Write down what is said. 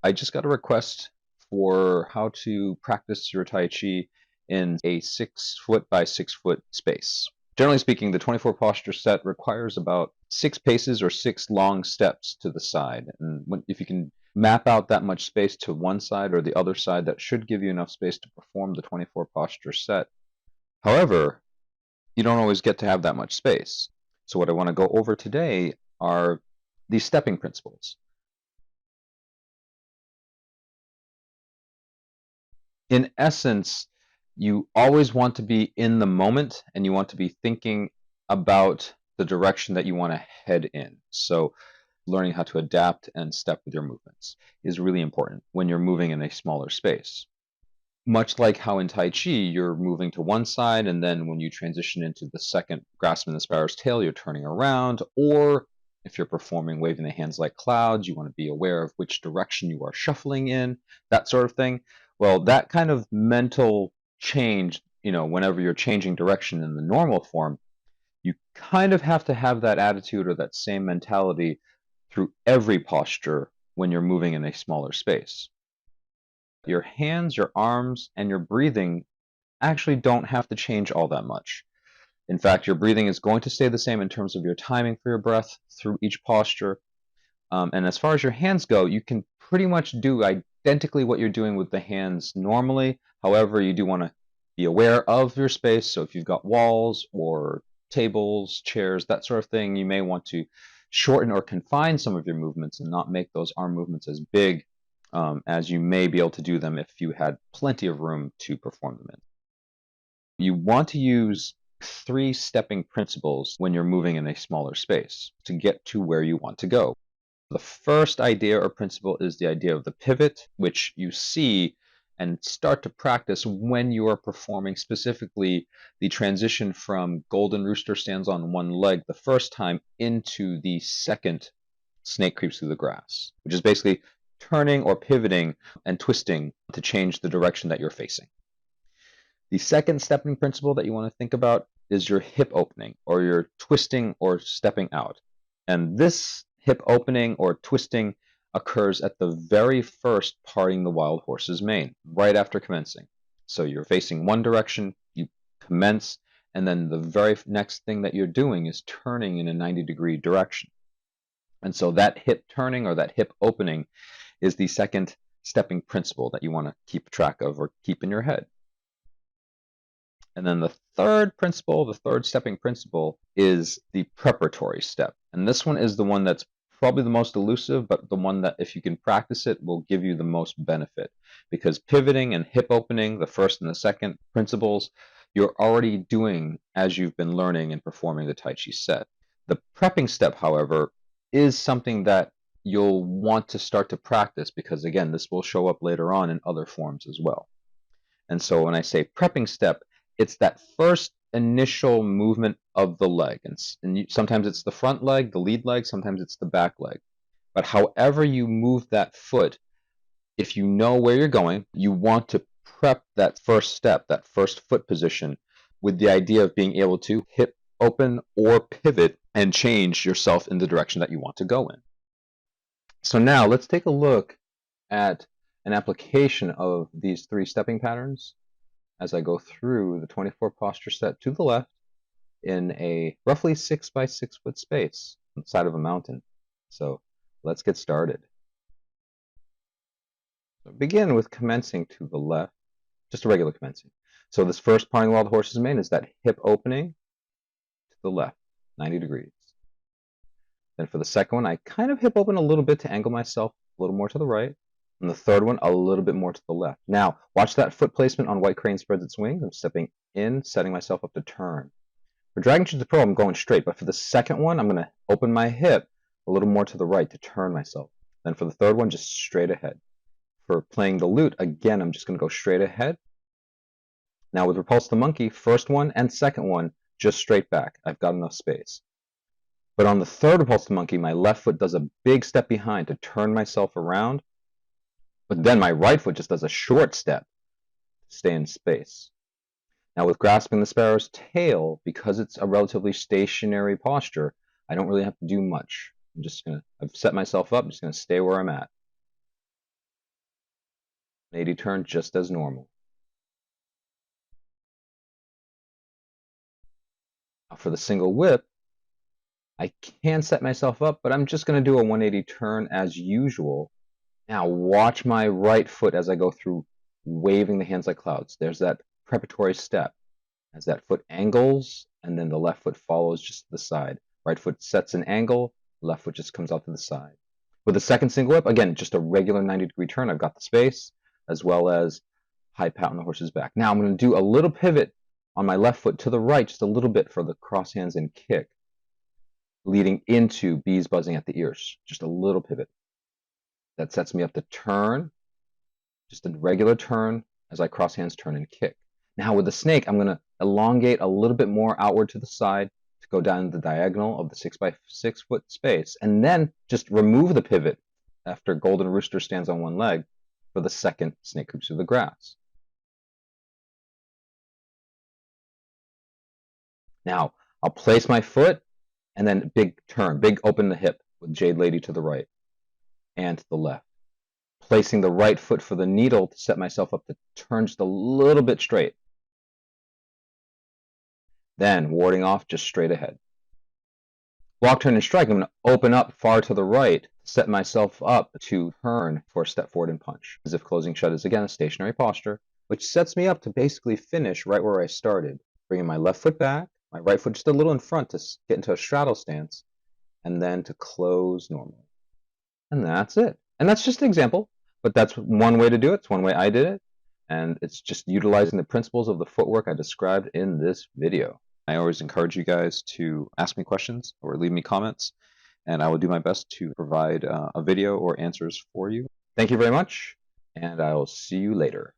I just got a request for how to practice your Tai Chi in a 6 foot by 6 foot space. Generally speaking, the 24 posture set requires about 6 paces or 6 long steps to the side. And if you can map out that much space to one side or the other side, that should give you enough space to perform the 24 posture set. However, you don't always get to have that much space. So what I want to go over today are these stepping principles. In essence, you always want to be in the moment and you want to be thinking about the direction that you want to head in. So learning how to adapt and step with your movements is really important when you're moving in a smaller space. Much like how in Tai Chi, you're moving to one side, and then when you transition into the second grasping the sparrow's tail, you're turning around. Or if you're performing waving the hands like clouds, you want to be aware of which direction you are shuffling in, that sort of thing. Well, that kind of mental change, whenever you're changing direction in the normal form, you kind of have to have that attitude or that same mentality through every posture when you're moving in a smaller space. Your hands, your arms, and your breathing actually don't have to change all that much. In fact, your breathing is going to stay the same in terms of your timing for your breath through each posture. And as far as your hands go, you can pretty much do identically what you're doing with the hands normally. However, you do want to be aware of your space. So if you've got walls or tables, chairs, that sort of thing, you may want to shorten or confine some of your movements and not make those arm movements as big as you may be able to do them if you had plenty of room to perform them in. You want to use 3 stepping principles when you're moving in a smaller space to get to where you want to go. The first idea or principle is the idea of the pivot, which you see and start to practice when you are performing specifically the transition from golden rooster stands on one leg the first time into the second snake creeps through the grass, which is basically turning or pivoting and twisting to change the direction that you're facing. The second stepping principle that you want to think about is your hip opening, or your twisting or stepping out. And this hip opening or twisting occurs at the very first parting the wild horse's mane, right after commencing. So you're facing one direction, you commence, and then the very next thing that you're doing is turning in a 90-degree direction. And so that hip turning or that hip opening is the second stepping principle that you want to keep track of or keep in your head. And then the third principle, the third stepping principle, is the preparatory step. And this one is the one that's probably the most elusive, but the one that if you can practice it will give you the most benefit. Because pivoting and hip opening, the first and the second principles, you're already doing as you've been learning and performing the Tai Chi set. The prepping step, however, is something that you'll want to start to practice because, again, this will show up later on in other forms as well. And so when I say prepping step, it's that first initial movement of the leg. And sometimes it's the front leg, the lead leg, sometimes it's the back leg. But however you move that foot, if you know where you're going, you want to prep that first step, that first foot position, with the idea of being able to hip open or pivot and change yourself in the direction that you want to go in. So now let's take a look at an application of these 3 stepping patterns as I go through the 24 posture set to the left in a roughly 6 by 6 foot space on the side of a mountain. So let's get started. So begin with commencing to the left, just a regular commencing. So this first parting wild horse's mane is that hip opening to the left, 90 degrees. Then for the second one, I kind of hip open a little bit to angle myself a little more to the right. And the third one, a little bit more to the left. Now, watch that foot placement on White Crane spreads its wings. I'm stepping in, setting myself up to turn. For Dragon Shoot the Pro, I'm going straight. But for the second one, I'm going to open my hip a little more to the right to turn myself. Then for the third one, just straight ahead. For playing the lute, again, I'm just going to go straight ahead. Now with Repulse the Monkey, first one and second one, just straight back. I've got enough space. But on the third Repulse the Monkey, my left foot does a big step behind to turn myself around. But then my right foot just does a short step to stay in space. Now with Grasping the Sparrow's Tail, because it's a relatively stationary posture, I don't really have to do much. I've set myself up, I'm just going to stay where I'm at. 180 turn just as normal. Now for the single whip, I can set myself up, but I'm just going to do a 180 turn as usual. Now watch my right foot as I go through, waving the hands like clouds. There's that preparatory step. As that foot angles, and then the left foot follows just to the side. Right foot sets an angle, left foot just comes out to the side. With the second single whip, again, just a regular 90-degree turn. I've got the space, as well as high pat on the horse's back. Now I'm going to do a little pivot on my left foot to the right, just a little bit for the cross hands and kick, leading into bees buzzing at the ears. Just a little pivot. That sets me up to turn, just a regular turn as I cross hands, turn, and kick. Now with the snake, I'm going to elongate a little bit more outward to the side to go down the diagonal of the 6x6 foot space, and then just remove the pivot after Golden Rooster stands on one leg for the second snake creeps through the grass. Now I'll place my foot and then big turn, big open the hip with Jade Lady to the right and to the left. Placing the right foot for the needle to set myself up to turn just a little bit straight. Then warding off just straight ahead. Walk, turn, and strike. I'm going to open up far to the right, set myself up to turn for a step forward and punch. As if closing shut is again a stationary posture, which sets me up to basically finish right where I started. Bringing my left foot back, my right foot just a little in front to get into a straddle stance, and then to close normally. And that's it. And that's just an example, but that's one way to do it. It's one way I did it. And it's just utilizing the principles of the footwork I described in this video. I always encourage you guys to ask me questions or leave me comments, and I will do my best to provide a video or answers for you. Thank you very much, and I will see you later.